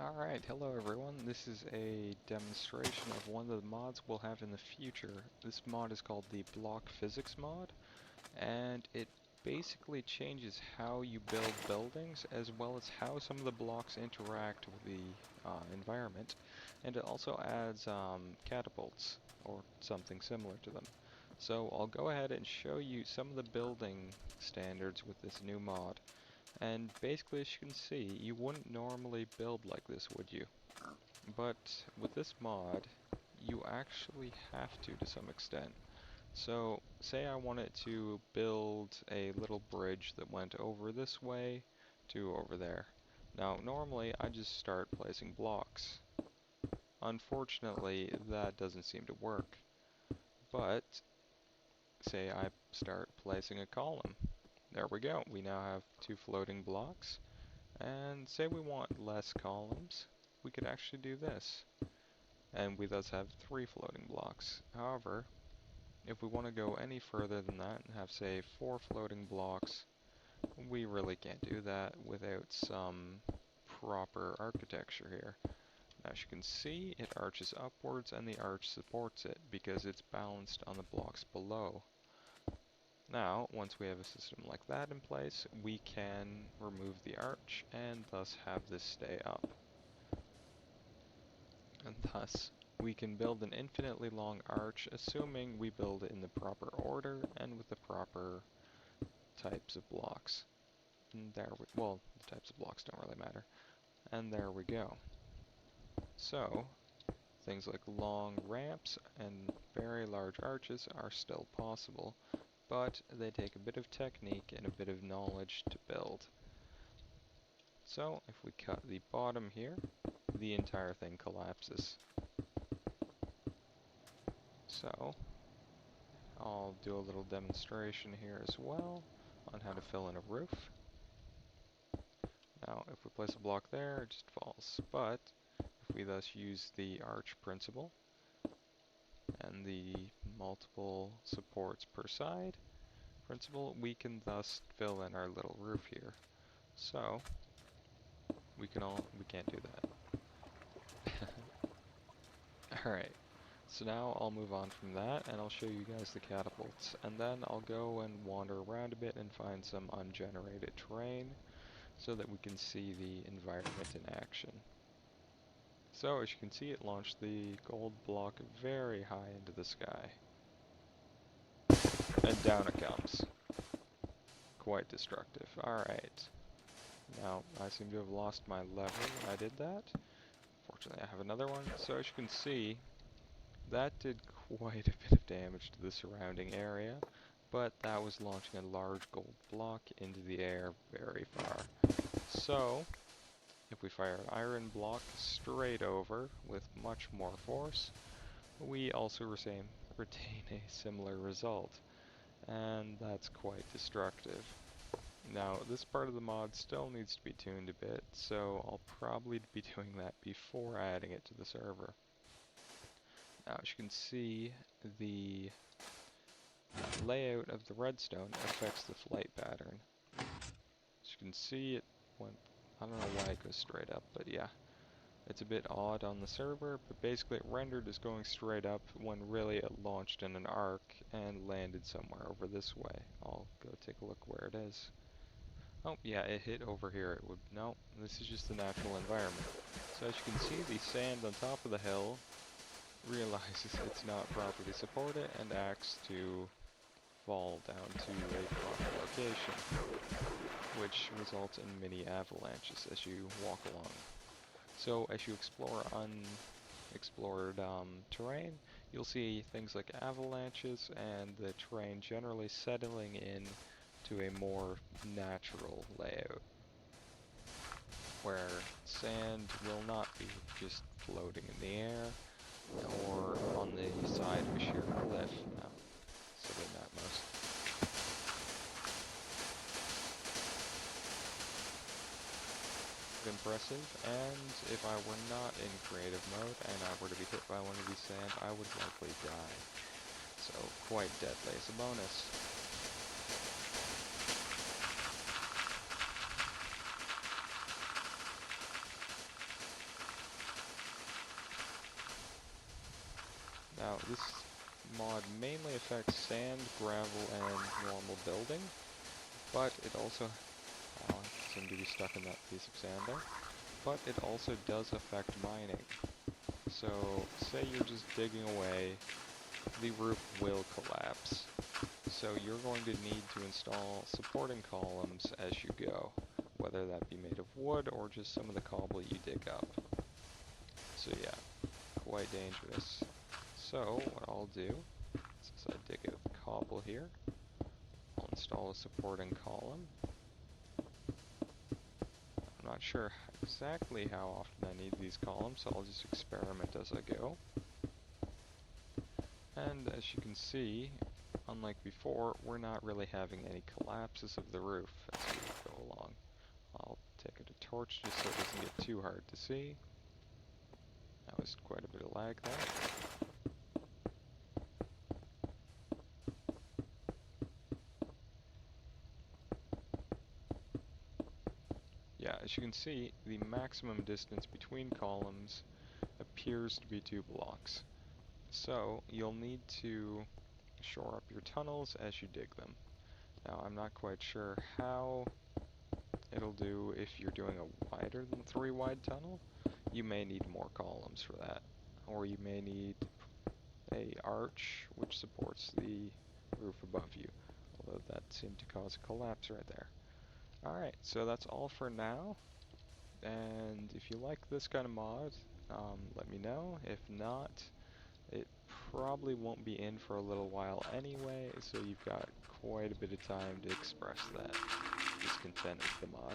Alright, hello everyone. This is a demonstration of one of the mods we'll have in the future. This mod is called the Block Physics mod, and it basically changes how you build buildings as well as how some of the blocks interact with the environment. And it also adds catapults, or something similar to them. So I'll go ahead and show you some of the building standards with this new mod. And basically, as you can see, you wouldn't normally build like this, would you? But with this mod, you actually have to some extent. So, say I wanted to build a little bridge that went over this way to over there. Now, normally, I just start placing blocks. Unfortunately, that doesn't seem to work. But, say I start placing a column. There we go. We now have two floating blocks. And say we want less columns, we could actually do this. And we thus have three floating blocks. However, if we want to go any further than that and have, say, four floating blocks, we really can't do that without some proper architecture here. Now, as you can see, it arches upwards and the arch supports it because it's balanced on the blocks below. Now, once we have a system like that in place, we can remove the arch and thus have this stay up. And thus, we can build an infinitely long arch, assuming we build it in the proper order and with the proper types of blocks. And well, the types of blocks don't really matter. And there we go. So, things like long ramps and very large arches are still possible, but they take a bit of technique and a bit of knowledge to build. So, if we cut the bottom here, the entire thing collapses. So, I'll do a little demonstration here as well on how to fill in a roof. Now, if we place a block there, it just falls. But, if we thus use the arch principle and the multiple supports per side principle, we can thus fill in our little roof here. So, we can't do that. Alright. So now I'll move on from that, and I'll show you guys the catapults, and then I'll go and wander around a bit and find some ungenerated terrain, so that we can see the environment in action. So as you can see, it launched the gold block very high into the sky. And down it comes. Quite destructive. Alright. Now, I seem to have lost my lever when I did that. Fortunately, I have another one. So as you can see, that did quite a bit of damage to the surrounding area, but that was launching a large gold block into the air very far. So, if we fire an iron block straight over with much more force, we also retain a similar result, and that's quite destructive. Now, this part of the mod still needs to be tuned a bit, so I'll probably be doing that before adding it to the server. Now, as you can see, the layout of the redstone affects the flight pattern. As you can see, it went, I don't know why it goes straight up, but yeah. It's a bit odd on the server, but basically it rendered as going straight up when really it launched in an arc and landed somewhere over this way. I'll go take a look where it is. Oh, yeah, it hit over here. It would, no, this is just the natural environment. So as you can see, the sand on top of the hill realizes it's not properly supported and acts to fall down to a proper location, which results in mini avalanches as you walk along. So as you explore unexplored terrain, you'll see things like avalanches and the terrain generally settling in to a more natural layout, where sand will not be just floating in the air or on the side of a sheer cliff. No, silly Matmos. Impressive, and if I were not in creative mode and I were to be hit by one of these sand, I would likely die. So, quite deadly as a bonus. Now, this mod mainly affects sand, gravel, and normal building, but it also, oh, I seem to be stuck in that piece of sand there, but it also does affect mining. So, say you're just digging away, the roof will collapse. So you're going to need to install supporting columns as you go, whether that be made of wood or just some of the cobble you dig up. So yeah, quite dangerous. So what I'll do, since I dig out the cobble here, I'll install a supporting column. I'm not sure exactly how often I need these columns, so I'll just experiment as I go. And as you can see, unlike before, we're not really having any collapses of the roof as we go along. I'll take out a torch just so it doesn't get too hard to see. That was quite a bit of lag there. Yeah, as you can see, the maximum distance between columns appears to be 2 blocks. So you'll need to shore up your tunnels as you dig them. Now I'm not quite sure how it'll do if you're doing a wider than 3 wide tunnel. You may need more columns for that, or you may need a arch which supports the roof above you, although that seemed to cause a collapse right there. Alright, so that's all for now, and if you like this kind of mod, let me know. If not, it probably won't be in for a little while anyway, so you've got quite a bit of time to express that discontent with the mod.